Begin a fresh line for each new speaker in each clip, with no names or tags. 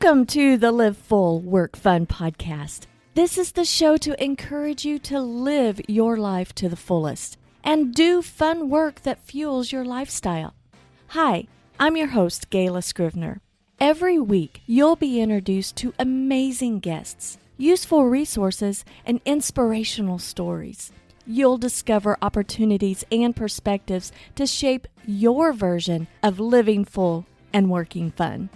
Welcome to the Live Full, Work Fun podcast. This is the show to encourage you to live your life to the fullest and do fun work that fuels your lifestyle. Hi, I'm your host, Gayla Scrivener. Every week, you'll be introduced to amazing guests, useful resources, and inspirational stories. You'll discover opportunities and perspectives to shape your version of living full and working fun.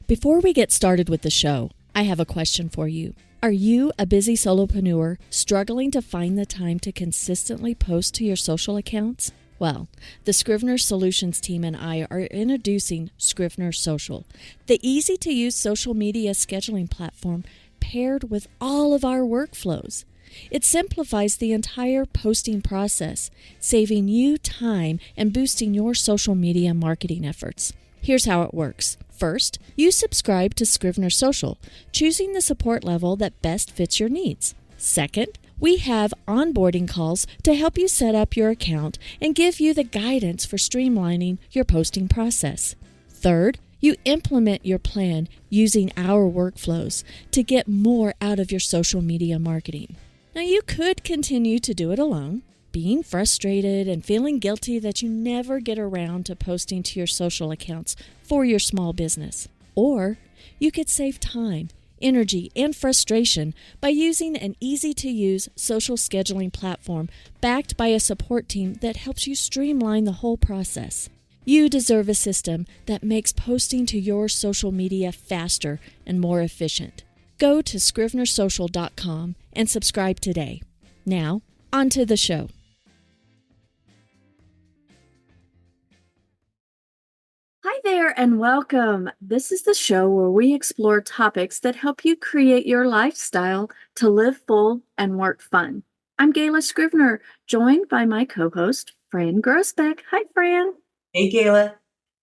Before we get started with the show, I have a question for you. Are you a busy solopreneur struggling to find the time to consistently post to your social accounts? Well, the Scrivener Solutions team and I are introducing Scrivener Social, the easy-to-use social media scheduling platform paired with all of our workflows. It simplifies the entire posting process, saving you time and boosting your social media marketing efforts. Here's how it works. First, you subscribe to Scrivener Social, choosing the support level that best fits your needs. Second, we have onboarding calls to help you set up your account and give you the guidance for streamlining your posting process. Third, you implement your plan using our workflows to get more out of your social media marketing. Now, you could continue to do it alone, being frustrated and feeling guilty that you never get around to posting to your social accounts for your small business. Or you could save time, energy, and frustration by using an easy-to-use social scheduling platform backed by a support team that helps you streamline the whole process. You deserve a system that makes posting to your social media faster and more efficient. Go to scrivenersocial.com and subscribe today. Now, on to the show. Hi there and welcome. This is the show where we explore topics that help you create your lifestyle to live full and work fun. I'm Gayla Scrivener, joined by my co-host, Fran Groesbeck. Hi, Fran.
Hey, Gayla.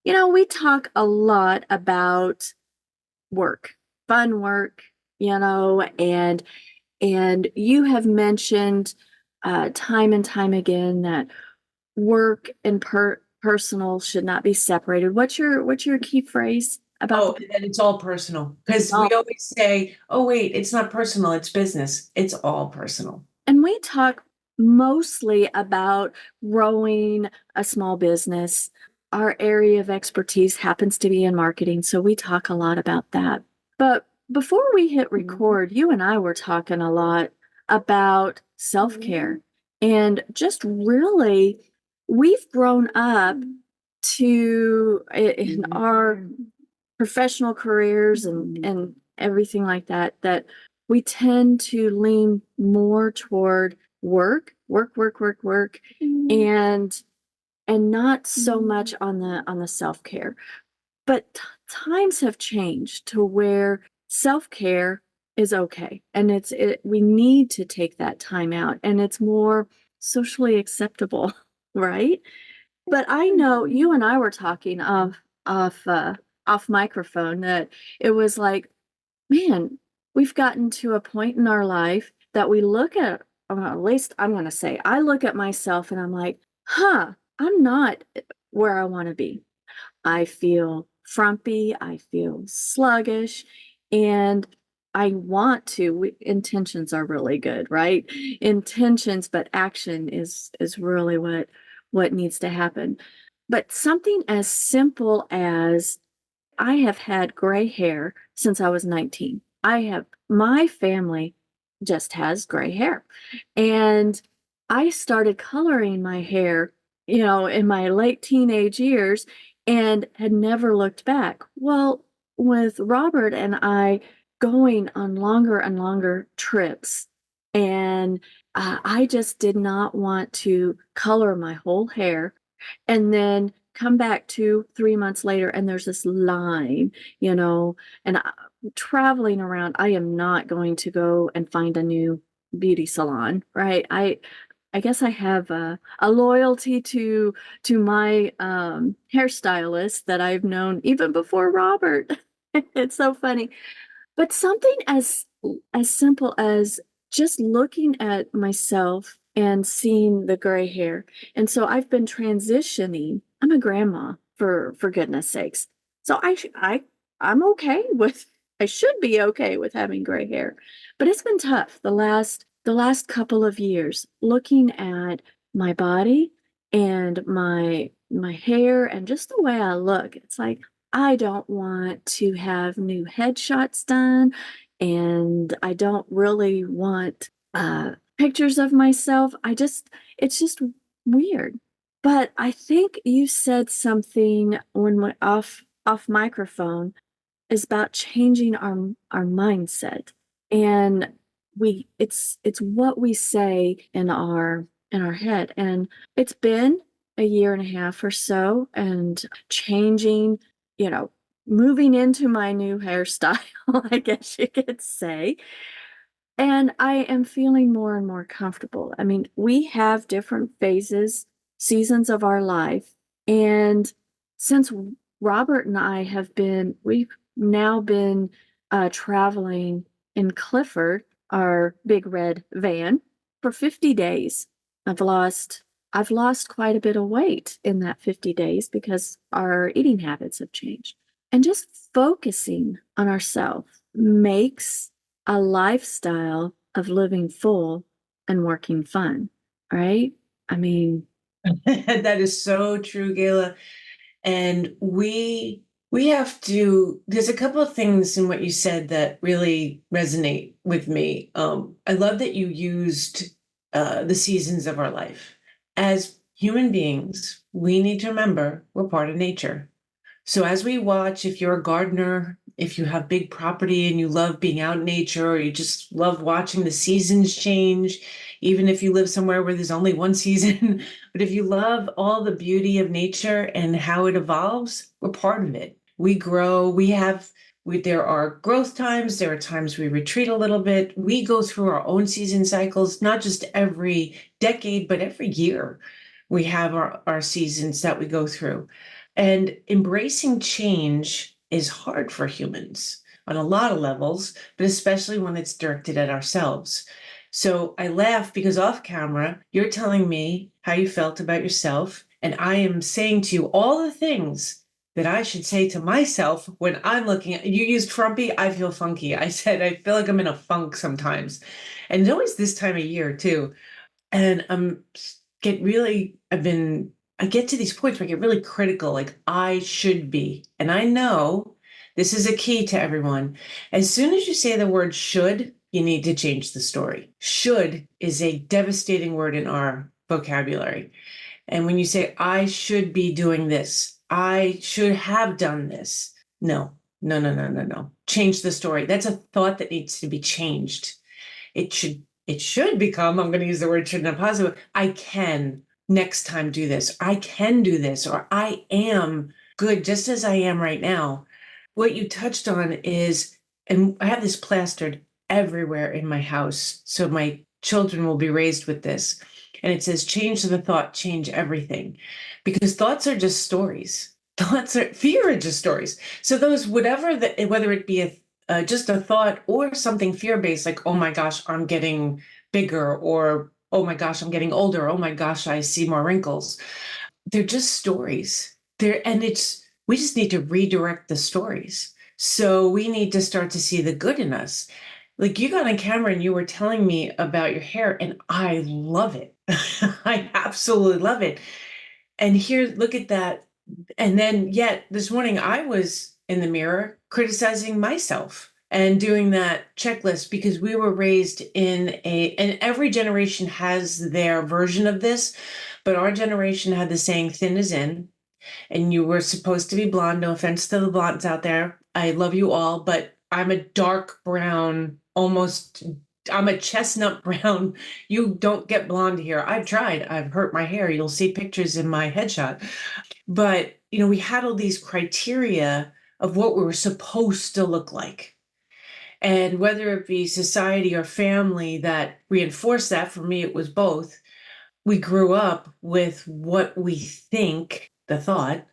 You know, we talk a lot about work, fun work, and you have mentioned time and time again that work and personal should not be separated. What's your key phrase about?
And it's all personal, because we always say, oh, wait, it's not personal, it's business. It's all personal.
And we talk mostly about growing a small business. Our area of expertise happens to be in marketing, so we talk a lot about that. But before we hit record, you and I were talking a lot about self-care and just really we've grown up to in our professional careers and everything like that we tend to lean more toward work, and not so much on the self-care. But times have changed to where self-care is okay, and we need to take that time out, and it's more socially acceptable. Right? But I know you and I were talking off microphone that it was like, man, we've gotten to a point in our life that we look at least I'm going to say, I look at myself and I'm like, I'm not where I want to be. I feel frumpy, I feel sluggish, and I want to. Intentions are really good, right? Intentions, but action is really what needs to happen. But something as simple as I have had gray hair since I was 19. My family just has gray hair. And I started coloring my hair, in my late teenage years and had never looked back. Well, with Robert and I going on longer and longer trips, and I just did not want to color my whole hair and then come back 2-3 months later and there's this line, and traveling around. I am not going to go and find a new beauty salon, right? I guess I have a loyalty to my hairstylist that I've known even before Robert. It's so funny. But something as simple as just looking at myself and seeing the gray hair. And so I've been transitioning. I'm a grandma for goodness sakes. So I'm okay with I should be okay with having gray hair. But it's been tough the last couple of years looking at my body and my hair and just the way I look. It's like I don't want to have new headshots done, and I don't really want pictures of myself. It's just weird. But I think you said something when we off microphone is about changing our mindset. And it's what we say in our head. And it's been a year and a half or so, and changing, you know, moving into my new hairstyle, I guess you could say. And I am feeling more and more comfortable. I mean, we have different phases, seasons of our life. And since Robert and I we've now been traveling in Clifford, our big red van, for 50 days. I've lost I've lost quite a bit of weight in that 50 days because our eating habits have changed. And just focusing on ourselves makes a lifestyle of living full and working fun, right? I mean,
That is so true, Gayla. And we have to, there's a couple of things in what you said that really resonate with me. I love that you used the seasons of our life. As human beings, we need to remember we're part of nature. So as we watch, if you're a gardener, if you have big property and you love being out in nature, or you just love watching the seasons change, even if you live somewhere where there's only one season, but if you love all the beauty of nature and how it evolves, we're part of it. We grow, there are growth times, there are times we retreat a little bit. We go through our own season cycles, not just every decade, but every year. We have our seasons that we go through. And embracing change is hard for humans on a lot of levels, but especially when it's directed at ourselves. So I laugh because off camera, you're telling me how you felt about yourself, and I am saying to you all the things that I should say to myself when I'm looking at you. Used frumpy, I feel funky. I said I feel like I'm in a funk sometimes. And it's always this time of year too. And I get to these points where I get really critical, like I should be. And I know this is a key to everyone. As soon as you say the word should, you need to change the story. Should is a devastating word in our vocabulary. And when you say, I should be doing this, I should have done this. No, no, no, no, no, no. Change the story. That's a thought that needs to be changed. It should become, I'm going to use the word should in a positive, I can next time do this. I can do this, or I am good just as I am right now. What you touched on is, and I have this plastered everywhere in my house, so my children will be raised with this. And it says, change the thought, change everything. Because thoughts are just stories. Fear are just stories. So those, whether it be just a thought or something fear-based, like, oh my gosh, I'm getting bigger, or oh my gosh, I'm getting older, oh my gosh, I see more wrinkles. They're just stories. We just need to redirect the stories. So we need to start to see the good in us. Like you got on camera and you were telling me about your hair, and I love it. I absolutely love it. And here, look at that. And then yet this morning I was in the mirror criticizing myself and doing that checklist, because we were raised and every generation has their version of this, but our generation had the saying, thin is in, and you were supposed to be blonde. No offense to the blondes out there. I love you all, but I'm a dark brown, I'm a chestnut brown. You don't get blonde here. I've tried. I've hurt my hair. You'll see pictures in my headshot. But, we had all these criteria of what we were supposed to look like. And whether it be society or family that reinforced that, for me, it was both. We grew up with what we think, the thought,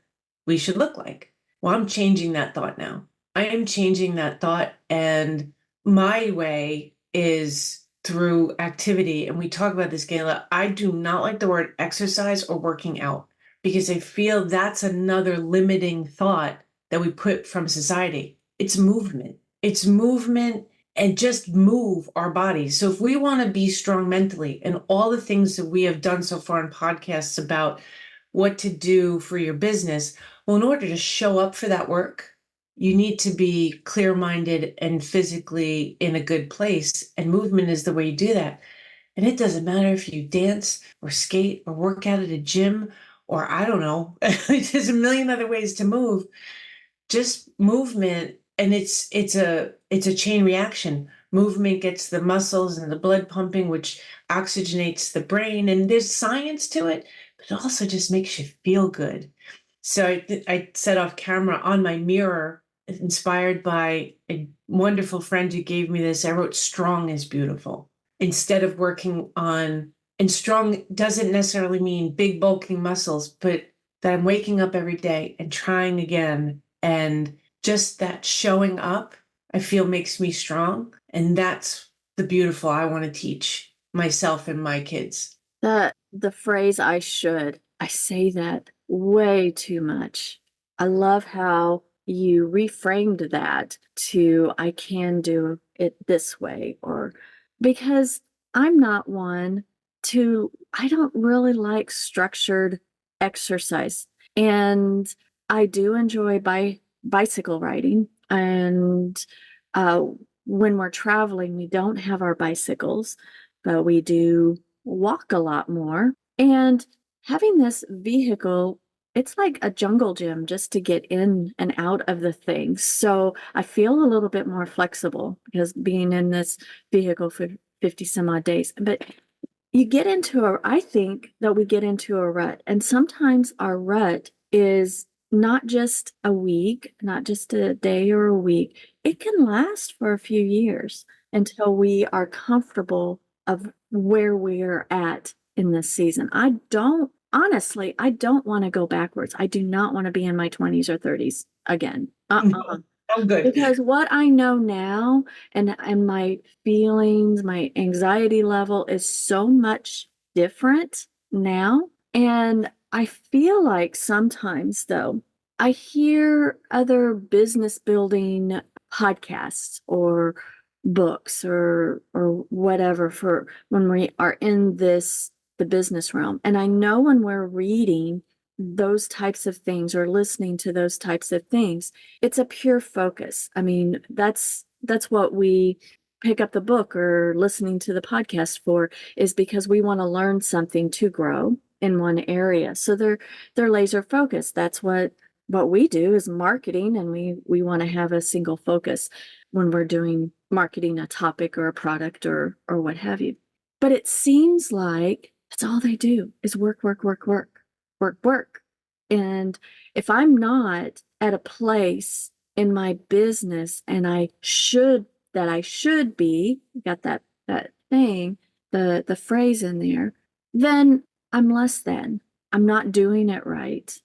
we should look like. Well, I'm changing that thought now. I am changing that thought. And my way is through activity, and we talk about this, Gayla, I do not like the word exercise or working out because I feel that's another limiting thought that we put from society. It's movement. It's movement and just move our bodies. So if we want to be strong mentally and all the things that we have done so far in podcasts about what to do for your business, well, in order to show up for that work, you need to be clear-minded and physically in a good place. And movement is the way you do that. And it doesn't matter if you dance or skate or work out at a gym or I don't know, there's a million other ways to move. Just movement, and it's a chain reaction. Movement gets the muscles and the blood pumping, which oxygenates the brain, and there's science to it, but it also just makes you feel good. So I set off camera on my mirror, inspired by a wonderful friend who gave me this. I wrote "Strong is beautiful" instead of working on, and strong doesn't necessarily mean big bulking muscles, but that I'm waking up every day and trying again. And just that showing up, I feel makes me strong. And that's the beautiful I want to teach myself and my kids.
The phrase "I should," I say that way too much. I love how you reframed that to "I can do it this way," or because I'm not one I don't really like structured exercise. And I do enjoy bicycle riding. And uh, when we're traveling, we don't have our bicycles, but we do walk a lot more. And having this vehicle, it's like a jungle gym just to get in and out of the thing. So I feel a little bit more flexible because being in this vehicle for 50 some odd days. But I think that we get into a rut, and sometimes our rut is not just a week, not just a day or a week. It can last for a few years until we are comfortable of where we're at in this season. Honestly, I don't want to go backwards. I do not want to be in my 20s or 30s again.
I'm good.
Because what I know now and my feelings, my anxiety level is so much different now. And I feel like sometimes though, I hear other business building podcasts or books or whatever for when we are in the business realm. And I know when we're reading those types of things or listening to those types of things, it's a pure focus. I mean, that's what we pick up the book or listening to the podcast for, is because we want to learn something to grow in one area. So they're laser focused. That's what we do is marketing, and we want to have a single focus when we're doing marketing a topic or a product or what have you. But it seems like that's all they do is work, work, work, work, work, work. And if I'm not at a place in my business and I should be, got that thing, the phrase in there, then I'm less than. I'm not doing it right.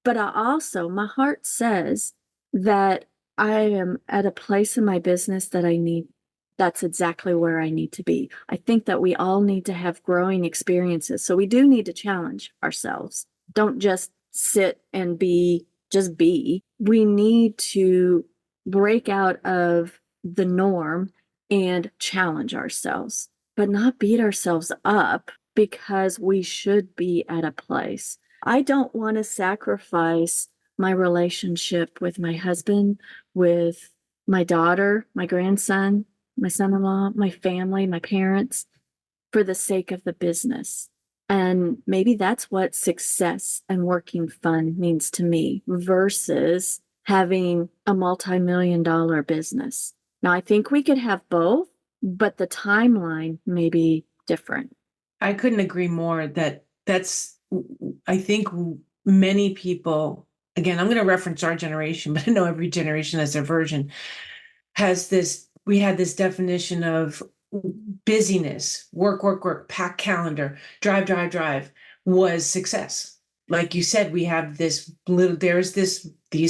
But my heart says that I am at a place in my business that's exactly where I need to be. I think that we all need to have growing experiences. So we do need to challenge ourselves. Don't just sit and just be. We need to break out of the norm and challenge ourselves, but not beat ourselves up because we should be at a place. I don't want to sacrifice my relationship with my husband, with my daughter, my grandson, my son-in-law, my family, my parents, for the sake of the business. And maybe that's what success and working fun means to me versus having a multi-million-dollar business. Now, I think we could have both, but the timeline may be different.
I couldn't agree more I think many people, again, I'm going to reference our generation, but I know every generation has their version, we had this definition of busyness, work, work, work, pack calendar, drive, drive, drive was success. Like you said, we have these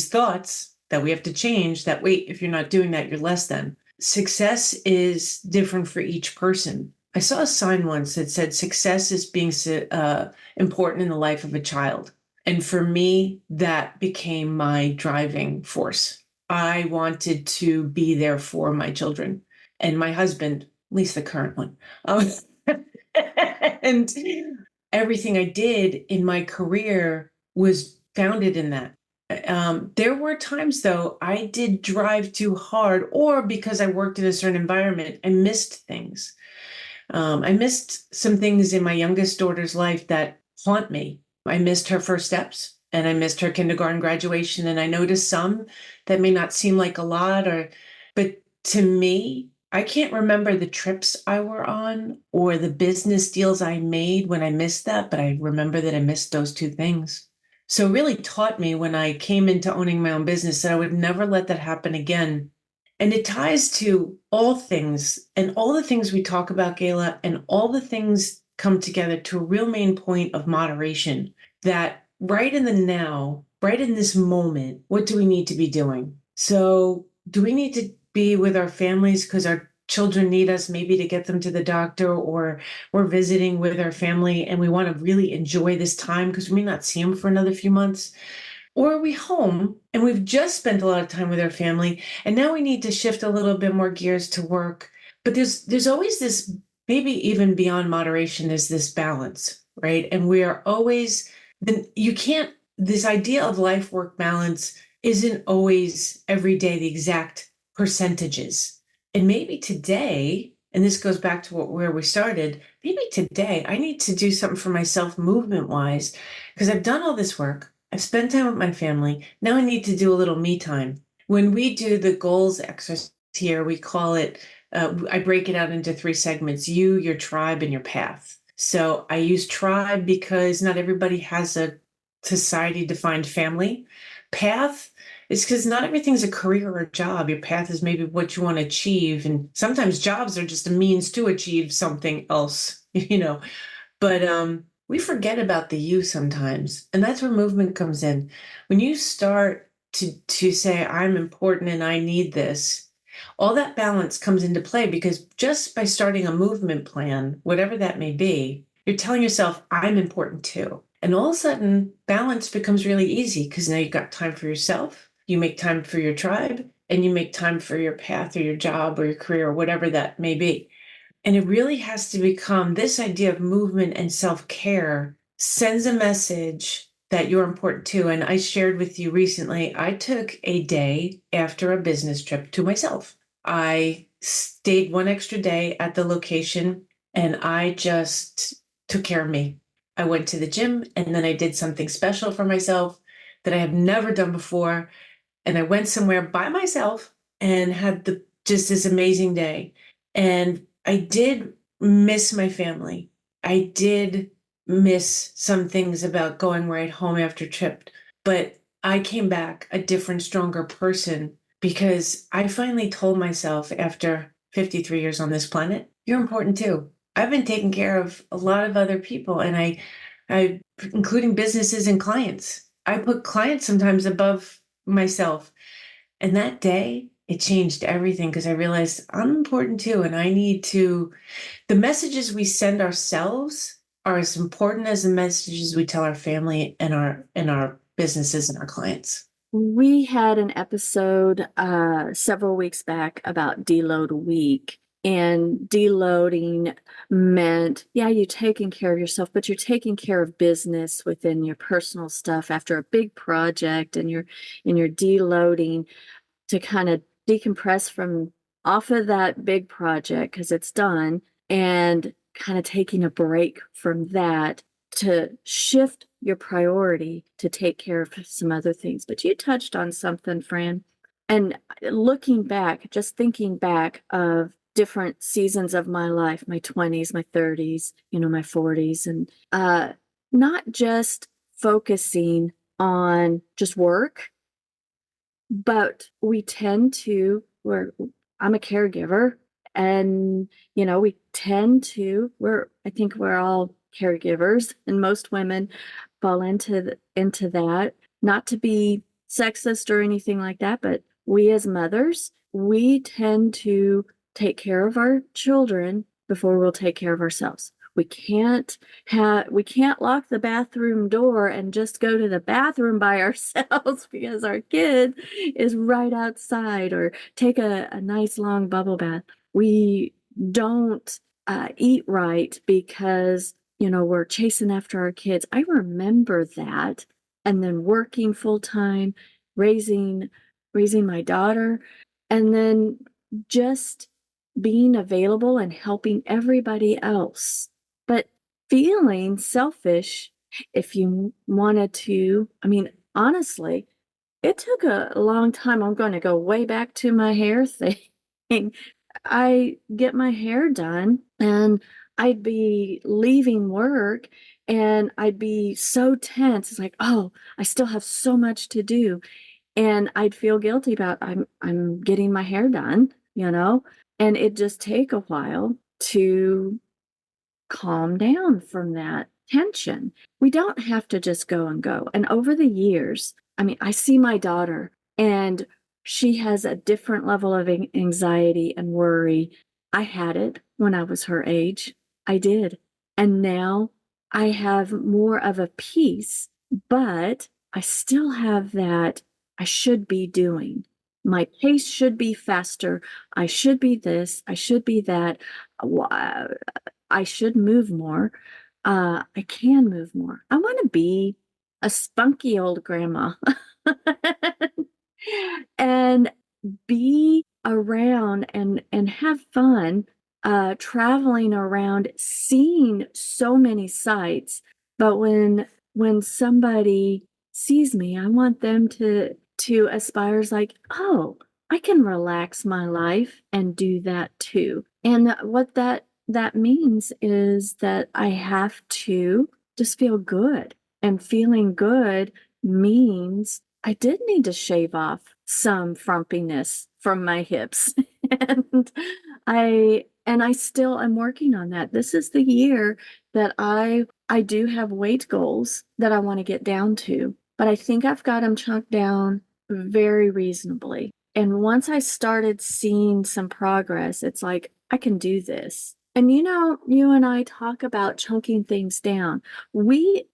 thoughts that we have to change that, wait, if you're not doing that, you're less than. success is different for each person. I saw a sign once that said success is being important in the life of a child. And for me, that became my driving force. I wanted to be there for my children and my husband, at least the current one. And everything I did in my career was founded in that. There were times, though, I did drive too hard, or because I worked in a certain environment, I missed things. I missed some things in my youngest daughter's life that haunt me. I missed her first steps and I missed her kindergarten graduation. And I noticed some that may not seem like a lot, but to me, I can't remember the trips I were on or the business deals I made when I missed that, but I remember that I missed those two things. So it really taught me when I came into owning my own business that I would never let that happen again. And it ties to all things and all the things we talk about, Gayla, and all the things come together to a real main point of moderation, that right in the now, right in this moment, what do we need to be doing? So do we need to be with our families because our children need us, maybe to get them to the doctor, or we're visiting with our family and we want to really enjoy this time because we may not see them for another few months? Or are we home and we've just spent a lot of time with our family and now we need to shift a little bit more gears to work? But there's always this, maybe even beyond moderation, is this balance, right? And we are always, then you can't, this idea of life work balance isn't always every day the exact percentages. And maybe today, and this goes back to where we started, maybe today I need to do something for myself movement wise, because I've done all this work. I've spent time with my family. Now I need to do a little me time. When we do the goals exercise here, we call it, I break it out into 3 segments: you, your tribe, and your path. So I use tribe because not everybody has a society defined family. Path is because not everything's a career or a job. Your path is maybe what you want to achieve. And sometimes jobs are just a means to achieve something else, But we forget about the you sometimes, and that's where movement comes in. When you start to say, I'm important and I need this, all that balance comes into play, because just by starting a movement plan, whatever that may be, you're telling yourself, I'm important too. And all of a sudden, balance becomes really easy because now you've got time for yourself, you make time for your tribe, and you make time for your path or your job or your career or whatever that may be. And it really has to become this idea of movement and self-care sends a message that you're important too. And I shared with you recently, I took a day after a business trip to myself. I stayed one extra day at the location and I just took care of me. I went to the gym and then I did something special for myself that I have never done before. And I went somewhere by myself and had just this amazing day. And I did miss my family. I did miss some things about going right home after trip, but I came back a different, stronger person because I finally told myself after 53 years on this planet, you're important too. I've been taking care of a lot of other people, and I, including businesses and clients. I put clients sometimes above myself. And that day, it changed everything because I realized I'm important too. And the messages we send ourselves are as important as the messages we tell our family and our businesses and our clients.
We had an episode several weeks back about deload week, and deloading meant, yeah, you're taking care of yourself, but you're taking care of business within your personal stuff after a big project, and you're deloading to kind of decompress from off of that big project because it's done, and kind of taking a break from that to shift your priority to take care of some other things. But you touched on something, Fran, and looking back, just thinking back of different seasons of my life, my 20s, my 30s, my 40s, and not just focusing on just work, but we tend to, I'm a caregiver, and we tend to, I think we're all caregivers, and most women fall into that. Not to be sexist or anything like that, but we as mothers, we tend to take care of our children before we'll take care of ourselves. We can't lock the bathroom door and just go to the bathroom by ourselves because our kid is right outside, or take a nice long bubble bath. We don't eat right because, we're chasing after our kids. I remember that. And then working full time, raising my daughter, and then just being available and helping everybody else, but feeling selfish. If you wanted to, I mean, honestly, it took a long time. I'm going to go way back to my hair thing. I get my hair done and I'd be leaving work and I'd be so tense. It's like, oh, I still have so much to do. And I'd feel guilty about I'm getting my hair done, and it just take a while to calm down from that tension. We don't have to just go and go. And over the years, I mean, I see my daughter and she has a different level of anxiety and worry. I had it when I was her age. I did. And now I have more of a peace, but I still have that I should be doing. My pace should be faster. I should be this. I should be that. I should move more. I can move more. I want to be a spunky old grandma and be around and have fun, traveling around, seeing so many sights. But when somebody sees me, I want them to aspire as like, oh, I can relax my life and do that too. And what that means is that I have to just feel good. And feeling good means I did need to shave off some frumpiness from my hips. and I still am working on that. This is the year that I do have weight goals that I want to get down to, but I think I've got them chunked down very reasonably. And once I started seeing some progress, it's like, I can do this. And you and I talk about chunking things down. We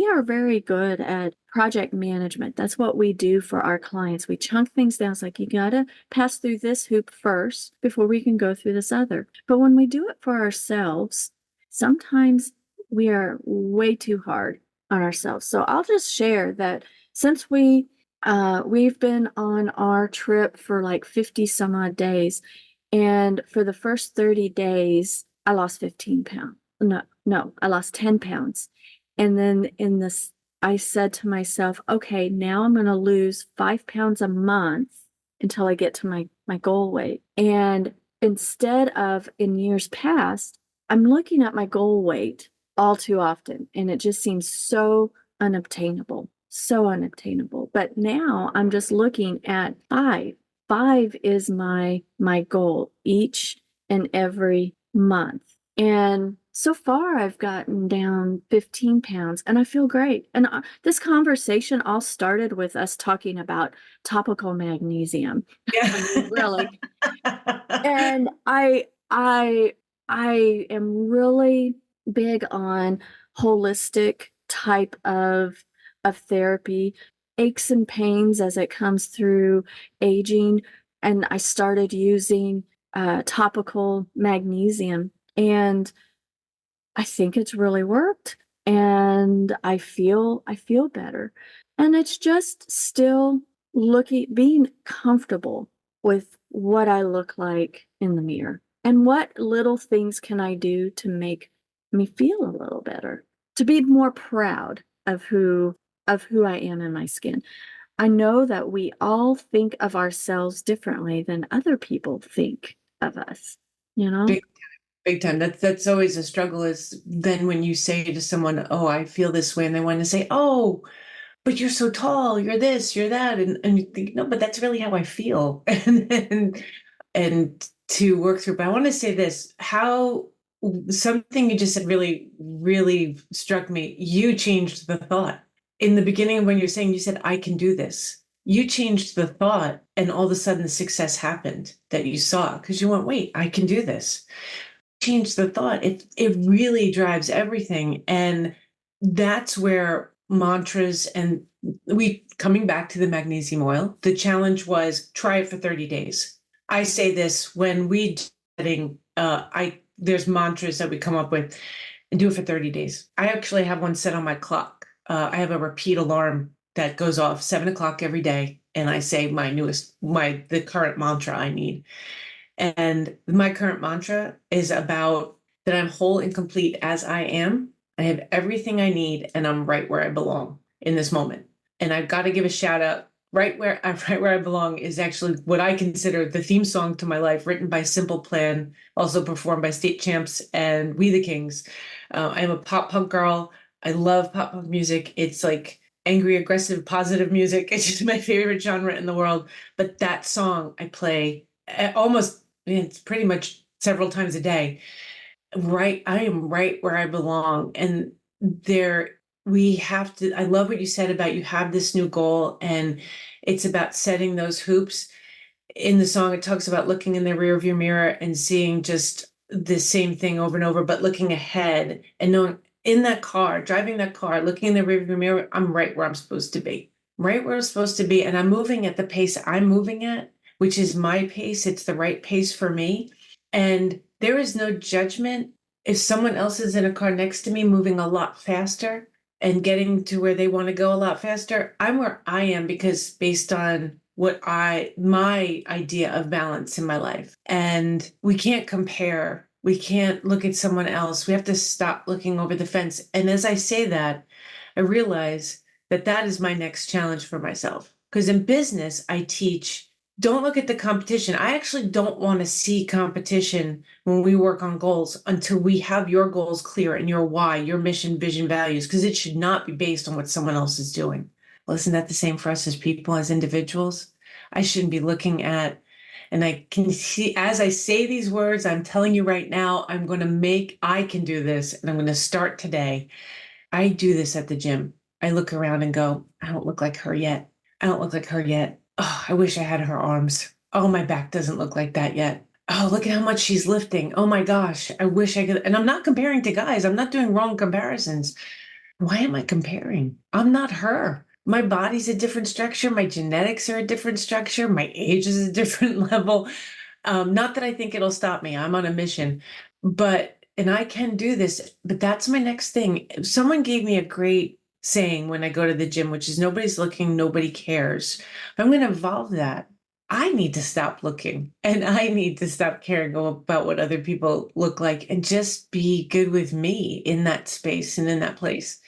are very good at project management. That's what we do for our clients. We chunk things down. It's like, you got to pass through this hoop first before we can go through this other. But when we do it for ourselves, sometimes we are way too hard on ourselves. So I'll just share that since we've been on our trip for like 50 some odd days, and for the first 30 days, I lost 15 pounds. No, I lost 10 pounds. And then I said to myself, okay, now I'm going to lose 5 pounds a month until I get to my goal weight. And instead of in years past, I'm looking at my goal weight all too often. And it just seems so unobtainable, so unobtainable. But now I'm just looking at 5. 5 is my goal each and every month. And so far, I've gotten down 15 pounds and I feel great. And this conversation all started with us talking about topical magnesium. I mean, really. And I am really big on holistic type of therapy, aches and pains as it comes through aging. And I started using topical magnesium, and I think it's really worked, and I feel better. And it's just still being comfortable with what I look like in the mirror. And what little things can I do to make me feel a little better? To be more proud of who I am in my skin. I know that we all think of ourselves differently than other people think of us, you know?
Big big time. That's always a struggle, is then when you say to someone, "Oh, I feel this way," and they want to say, "Oh, but you're so tall, you're this, you're that," and you think, "No, but that's really how I feel." And to work through. But I want to say this: how something you just said really, really struck me. You changed the thought in the beginning when you're saying, you said, "I can do this." You changed the thought, and all of a sudden the success happened that you saw because you went, wait, I can do this. Change the thought. It really drives everything. And that's where mantras and we coming back to the magnesium oil, the challenge was try it for 30 days. I say this when we setting I there's mantras that we come up with and do it for 30 days. I actually have one set on my clock. I have a repeat alarm that goes off 7 o'clock every day. And I say the current mantra I need. And my current mantra is about that I'm whole and complete as I am. I have everything I need and I'm right where I belong in this moment. And I've got to give a shout out. Right where I belong is actually what I consider the theme song to my life, written by Simple Plan, also performed by State Champs and We the Kings. I'm a pop punk girl. I love pop punk music. It's like angry, aggressive, positive music. It's just my favorite genre in the world. But that song I play almost, it's pretty much several times a day. Right, I am right where I belong. And there we have to, I love what you said about you have this new goal and it's about setting those hoops. In the song, it talks about looking in the rearview mirror and seeing just the same thing over and over, but looking ahead and knowing in that car, driving that car, looking in the rearview mirror, I'm right where I'm supposed to be. Right where I'm supposed to be. And I'm moving at the pace I'm moving at, which is my pace. It's the right pace for me. And there is no judgment if someone else is in a car next to me moving a lot faster and getting to where they want to go a lot faster. I'm where I am because based on my idea of balance in my life. And we can't compare. We can't look at someone else. We have to stop looking over the fence. And as I say that, I realize that that is my next challenge for myself. Because in business, I teach don't look at the competition. I actually don't want to see competition when we work on goals until we have your goals clear and your why, your mission, vision, values, because it should not be based on what someone else is doing. Well, isn't that the same for us as people, as individuals? I shouldn't be looking at, and I can see as I say these words, I'm telling you right now, I can do this, and I'm going to start today. I do this at the gym. I look around and go, I don't look like her yet. I don't look like her yet. Oh, I wish I had her arms. Oh, my back doesn't look like that yet. Oh, look at how much she's lifting. Oh my gosh, I wish I could. And I'm not comparing to guys. I'm not doing wrong comparisons. Why am I comparing? I'm not her. My body's a different structure. My genetics are a different structure. My age is a different level. Not that I think it'll stop me. I'm on a mission, and I can do this, but that's my next thing. Someone gave me a great saying when I go to the gym, which is nobody's looking, nobody cares. I'm going to evolve that. I need to stop looking and I need to stop caring about what other people look like and just be good with me in that space and in that place.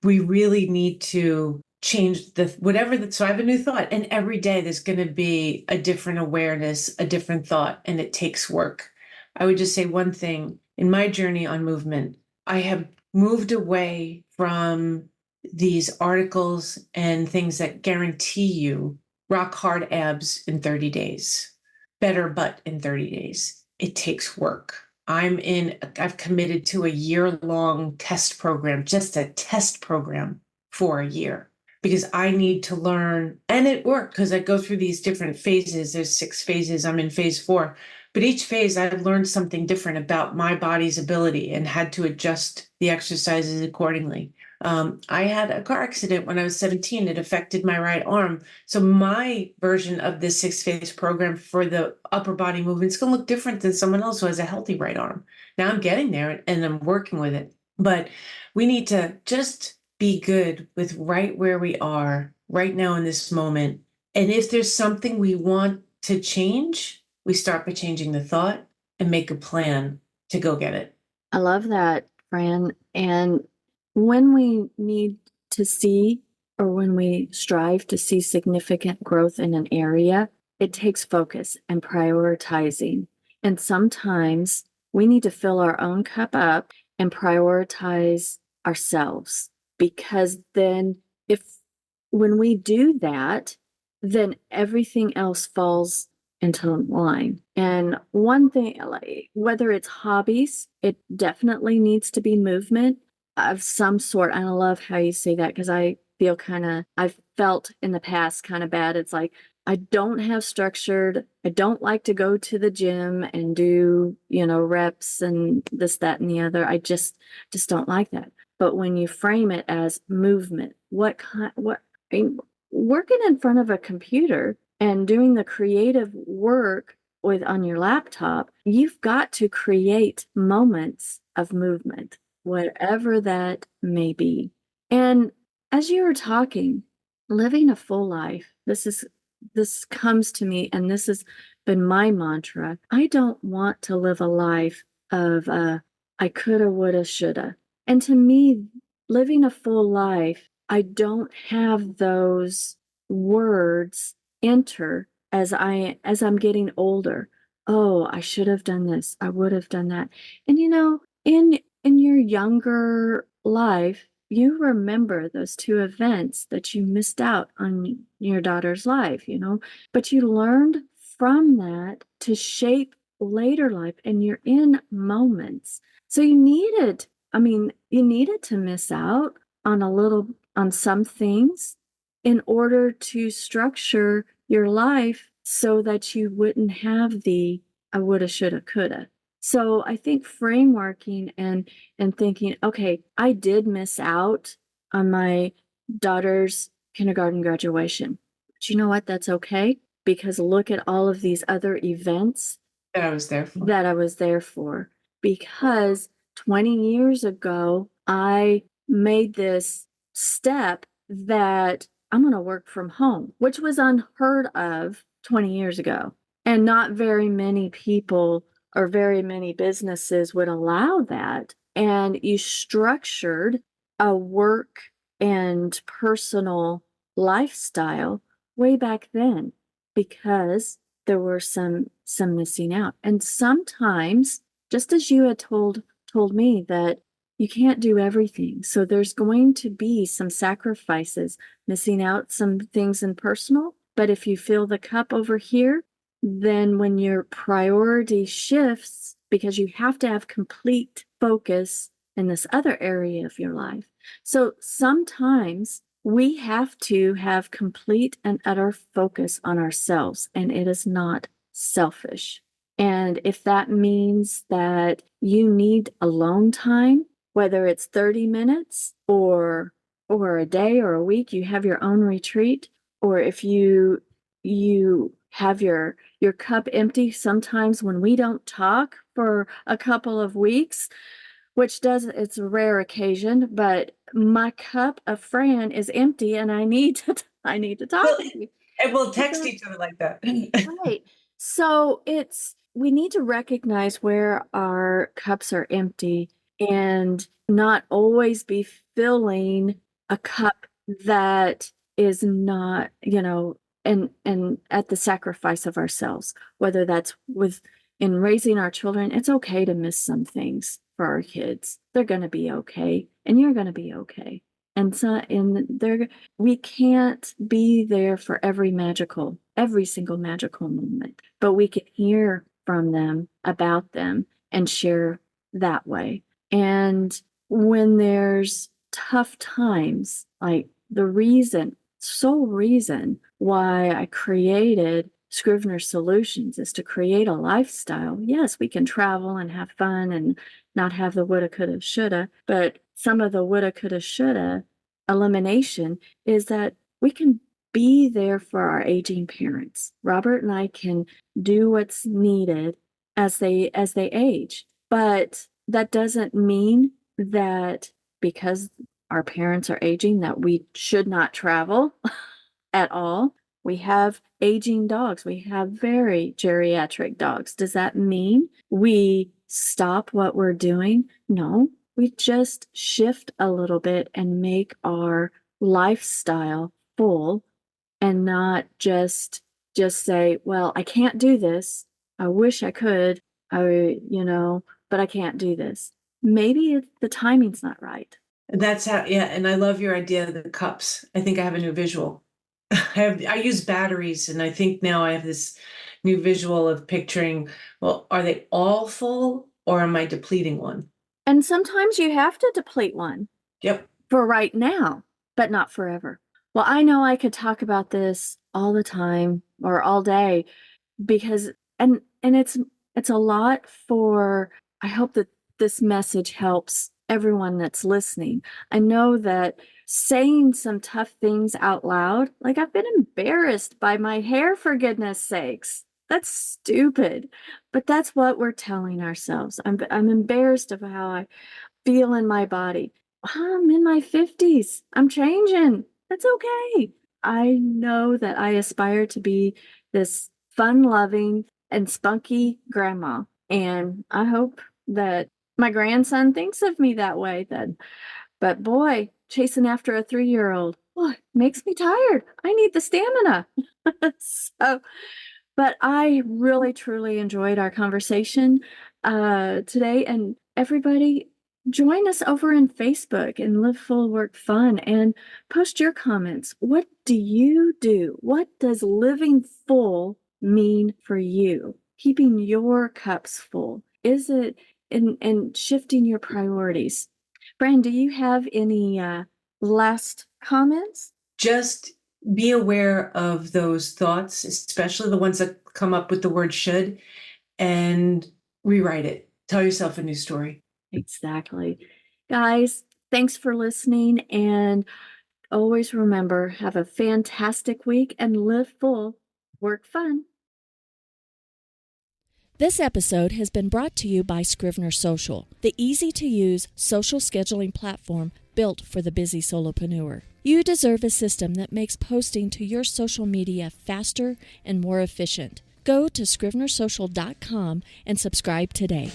We really need to change so I have a new thought and every day there's going to be a different awareness, a different thought, and it takes work. I would just say one thing in my journey on movement, I have moved away from these articles and things that guarantee you rock hard abs in 30 days, better butt in 30 days. It takes work. I've committed to a year-long test program, just a test program for a year, because I need to learn. And it worked because I go through these different phases. There's 6 phases. I'm in phase 4. But each phase, I've learned something different about my body's ability and had to adjust the exercises accordingly. I had a car accident when I was 17. It affected my right arm. So my version of this 6 phase program for the upper body movement is going to look different than someone else who has a healthy right arm. Now I'm getting there and I'm working with it. But we need to just be good with right where we are right now in this moment. And if there's something we want to change, we start by changing the thought and make a plan to go get it.
I love that, Fran. And when we need to see or when we strive to see significant growth in an area, it takes focus and prioritizing. And sometimes we need to fill our own cup up and prioritize ourselves because then when we do that, then everything else falls into line. And one thing, like whether it's hobbies, it definitely needs to be movement of some sort. And I love how you say that because I I've felt in the past kind of bad. It's like, I don't have structured. I don't like to go to the gym and do, reps and this, that, and the other. I just don't like that. But when you frame it as movement, I mean, working in front of a computer and doing the creative work with on your laptop, you've got to create moments of movement, whatever that may be. And as you were talking, living a full life, this comes to me, and this has been my mantra. I don't want to live a life of I coulda, woulda, shoulda. And to me, living a full life, I don't have those words enter as I'm getting older. Oh, I should have done this. I would have done that. And in your younger life, you remember those two events that you missed out on your daughter's life, but you learned from that to shape later life, and you're in moments. So you needed to miss out on some things in order to structure your life so that you wouldn't have the I woulda, shoulda, coulda. So I think frameworking and thinking, okay, I did miss out on my daughter's kindergarten graduation. But you know what? That's okay, because look at all of these other events
That I was there for.
that I was there for. Because 20 years ago, I made this step that I'm going to work from home, which was unheard of 20 years ago. And not very many people or very many businesses would allow that. And you structured a work and personal lifestyle way back then because there were some missing out. And sometimes, just as you had told me, that you can't do everything. So there's going to be some sacrifices, missing out some things in personal. But if you fill the cup over here, then when your priority shifts, because you have to have complete focus in this other area of your life. So sometimes we have to have complete and utter focus on ourselves, and it is not selfish. And if that means that you need alone time, whether it's 30 minutes or a day or a week, you have your own retreat, or if you have your cup empty sometimes when we don't talk for a couple of weeks, it's a rare occasion, but my cup of Fran is empty and I need to talk
Well,
to you.
and we'll text
So,
each other like that.
right. So we need to recognize where our cups are empty and not always be filling a cup that is not, and at the sacrifice of ourselves, whether that's with in raising our children. It's okay to miss some things for our kids. They're going to be okay, and you're going to be okay. And we can't be there for every single magical moment, but we can hear from them about them and share that way. And when there's tough times, like sole reason why I created Scrivener Solutions is to create a lifestyle. Yes, we can travel and have fun and not have the woulda, coulda, shoulda, but some of the woulda, coulda, shoulda elimination is that we can be there for our aging parents. Robert and I can do what's needed as they age. But that doesn't mean that because our parents are aging that we should not travel at all. We have aging dogs. We have very geriatric dogs. Does that mean we stop what we're doing? No, we just shift a little bit and make our lifestyle full and not just say, well, I can't do this. I wish I could. But I can't do this. Maybe the timing's not right.
That's how, yeah. And I love your idea of the cups. I think I have a new visual. I use batteries, and I think now I have this new visual of picturing, well, are they all full or am I depleting one?
And sometimes you have to deplete one
Yep.
for right now. but not forever. Well, I know I could talk about this all the time or all day because and it's a lot for I hope that this message helps everyone that's listening. I know that saying some tough things out loud, like I've been embarrassed by my hair for goodness sakes. That's stupid. But that's what we're telling ourselves. I'm embarrassed of how I feel in my body. I'm in my 50s. I'm changing. That's okay. I know that I aspire to be this fun loving and spunky grandma. And I hope that my grandson thinks of me that way then. But boy, chasing after a 3-year-old, boy, makes me tired. I need the stamina. So but I really truly enjoyed our conversation today. And everybody, join us over in Facebook and Live Full Work Fun and post your comments. What do you do? What does living full mean for you? Keeping your cups full. Is it in shifting your priorities? Fran, do you have any last comments?
Just be aware of those thoughts, especially the ones that come up with the word should, and rewrite it. Tell yourself a new story.
Exactly. Guys, thanks for listening. And always remember, have a fantastic week and live full, work fun.
This episode has been brought to you by Scrivener Social, the easy-to-use social scheduling platform built for the busy solopreneur. You deserve a system that makes posting to your social media faster and more efficient. Go to scrivenersocial.com and subscribe today.